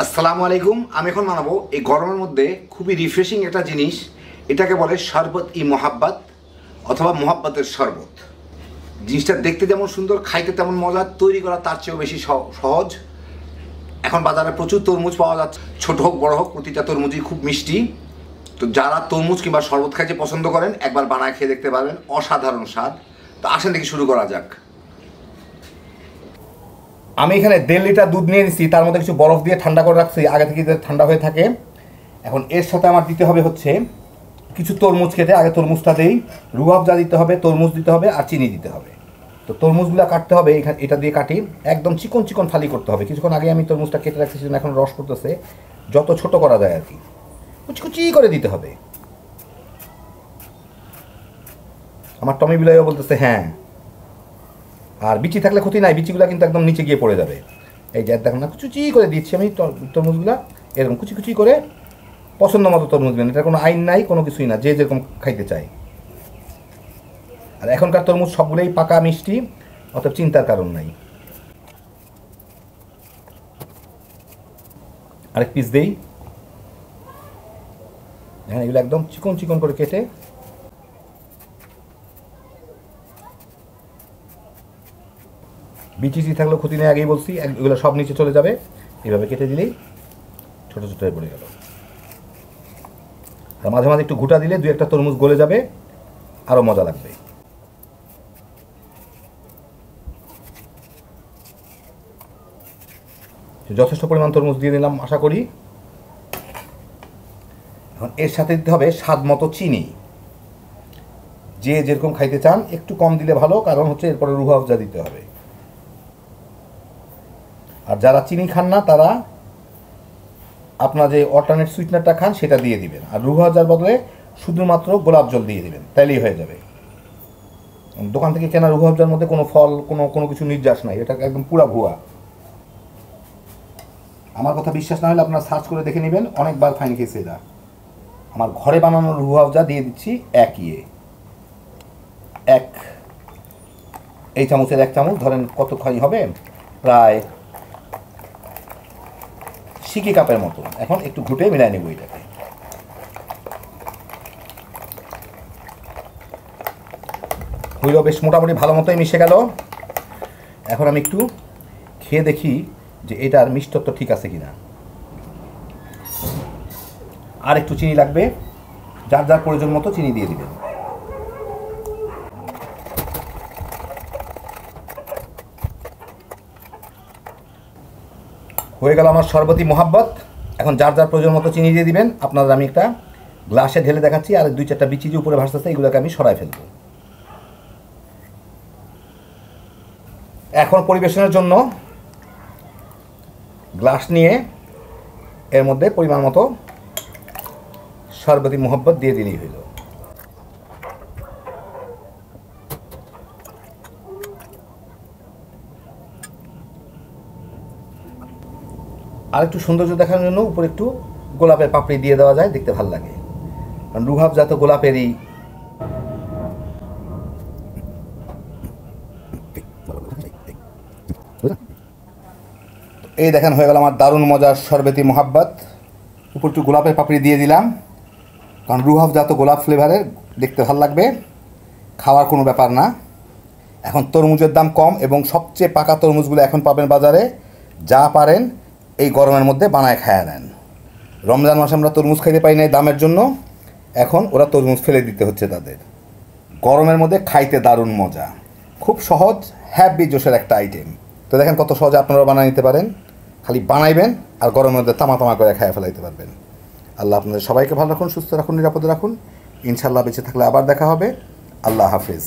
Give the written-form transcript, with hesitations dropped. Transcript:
আসসালামু আলাইকুম। আমি এখন বানাবো এই গরমের মধ্যে খুবই রিফ্রেশিং একটা জিনিস। এটাকে বলে শরবত ই মোহাব্বত অথবা মোহাব্বতের শরবত। জিনিসটা দেখতে যেমন সুন্দর, খাইতে তেমন মজা, তৈরি করা তার চেয়েও বেশি সহজ। এখন বাজারে প্রচুর তরমুজ পাওয়া যাচ্ছে, ছোট হোক বড় হোক, প্রতিটা তরমুজই খুব মিষ্টি। তো যারা তরমুজ কিংবা শরবত খাইতে পছন্দ করেন একবার বানায় খেয়ে দেখতে পারবেন, অসাধারণ স্বাদ। তো আসেন দেখি শুরু করা যাক। আমি এখানে 1.5 লিটার দুধ নিয়ে নিচ্ছি, তার মধ্যে কিছু বরফ দিয়ে ঠান্ডা করে রাখছি, আগে থেকে ঠান্ডা হয়ে থাকে। এখন এর সাথে আমার দিতে হবে হচ্ছে কিছু তরমুজ কেটে, আগে তরমুজটা দেই, রুয়াবজা দিতে হবে, তরমুজ দিতে হবে আর চিনি দিতে হবে। তো তরমুজগুলো কাটতে হবে, এটা দিয়ে কাটি, একদম চিকন চিকন ফালি করতে হবে। কিছুক্ষণ আগে আমি তরমুজটা কেটে রাখছি, এখন রস করতেছে, যত ছোট করা যায় আর কি, কুচি কুচি করে দিতে হবে। আমার টমি বিলাইও বলতেছে হ্যাঁ। আর বিচি থাকলে ক্ষতি নাই, বিচিগুলো কিন্তু একদম নিচে গিয়ে পড়ে যাবে। এই যে দেখুন না, কুচি করে দিচ্ছি আমি তরমুজগুলো, এরকম কুচি কুচি করে পছন্দ মতো তরমুজ নেন, এটা কোনো আইন নাই, কোনো কিছুই না, যে যেরকম খাইতে চায়। আর এখনকার তরমুজ সবগুলোই পাকা মিষ্টি, অতএব চিন্তার কারণ নাই। আরেক পিস দেই, হ্যাঁ, এগুলো একদম চিকন চিকন করে কেটে বিচিচি থাকলেও ক্ষতি নেই, আগেই বলছি, এগুলো সব নিচে চলে যাবে। এইভাবে কেটে দিলেই ছোটো ছোটো হয়ে পড়ে গেল। আর মাঝে মাঝে একটু ঘুটা দিলে 2-1টা তরমুজ গলে যাবে, আরও মজা লাগবে। যথেষ্ট পরিমাণ তরমুজ দিয়ে দিলাম আশা করি। এখন এর সাথে দিতে হবে স্বাদ মতো চিনি, যে যেরকম খাইতে চান, একটু কম দিলে ভালো, কারণ হচ্ছে এরপরে রুহ আফজা দিতে হবে। আর যারা চিনি খান না তারা আপনার যে অল্টারনেট সুইটনারটা খান সেটা দিয়ে দিবেন, আর রুহ আফজার বদলে শুধুমাত্র গোলাপ জল দিয়ে দিবেন, তাইলেই হয়ে যাবে। দোকান থেকে কেনা রুহ আফজার মধ্যে কোনো ফল, কোনো কিছু নির্যাস নাই, এটা একদম পুরা ভুয়া। আমার কথা বিশ্বাস না হলে আপনারা সার্চ করে দেখে নেবেন, অনেকবার ফাইন খেয়েছে এটা। আমার ঘরে বানানো রুহ আফজা দিয়ে দিচ্ছি এই চামচের 1 চামচ, ধরেন কতখানি হবে, প্রায় সিকি কাপের মতো। এখন একটু ঘুটে মিলাই নেব এটাকে। হইল, বেশ মোটামুটি ভালো মতোই মিশে গেল। এখন আমি একটু খেয়ে দেখি যে এটার মিষ্টত্ব ঠিক আছে কিনা। আর একটু চিনি লাগবে, যার যার প্রয়োজন মতো চিনি দিয়ে দিবেন। হয়ে গেল আমার শরবতি মোহাব্বত। এখন যার যার প্রয়োজন মতো চিনি দিয়ে দিবেন। আপনাদের আমি একটা গ্লাসে ঢেলে দেখাচ্ছি, আর 2-4টা বিচি যে উপরে ভাসতেছে এগুলোকে আমি সরাই ফেলব। এখন পরিবেশনের জন্য গ্লাস নিয়ে এর মধ্যে পরিমাণ মতো শরবতি মোহাব্বত দিয়ে দিলেই হইল। আর একটু সৌন্দর্য দেখানোর জন্য উপরে একটু গোলাপের পাপড়ি দিয়ে দেওয়া যায়, দেখতে ভালো লাগে, কারণ রুহ আফজা তো গোলাপেরই। এই দেখেন, হয়ে গেল আমার দারুণ মজার শরবতি মোহাব্বত। উপর একটু গোলাপের পাপড়ি দিয়ে দিলাম, কারণ রুহ আফজা তো গোলাপ ফ্লেভারের, দেখতে ভালো লাগবে, খাওয়ার কোনো ব্যাপার না। এখন তরমুজের দাম কম এবং সবচেয়ে পাকা তরমুজগুলো এখন পাবেন বাজারে। যা পারেন এই গরমের মধ্যে বানায় খায়া নেন। রমজান মাসে আমরা তরমুজ খাইতে পাই না এই দামের জন্য, এখন ওরা তরমুজ ফেলে দিতে হচ্ছে তাদের। গরমের মধ্যে খাইতে দারুণ মজা, খুব সহজ, হ্যাপি জোশের একটা আইটেম। তো দেখেন কত সহজে আপনারা বানিয়ে নিতে পারেন, খালি বানাইবেন আর গরমের মধ্যে তামা করে খাইয়া ফেলাইতে পারবেন। আল্লাহ আপনাদের সবাইকে ভালো রাখুন, সুস্থ রাখুন, নিরাপদে রাখুন। ইনশাল্লাহ বেঁচে থাকলে আবার দেখা হবে। আল্লাহ হাফিজ।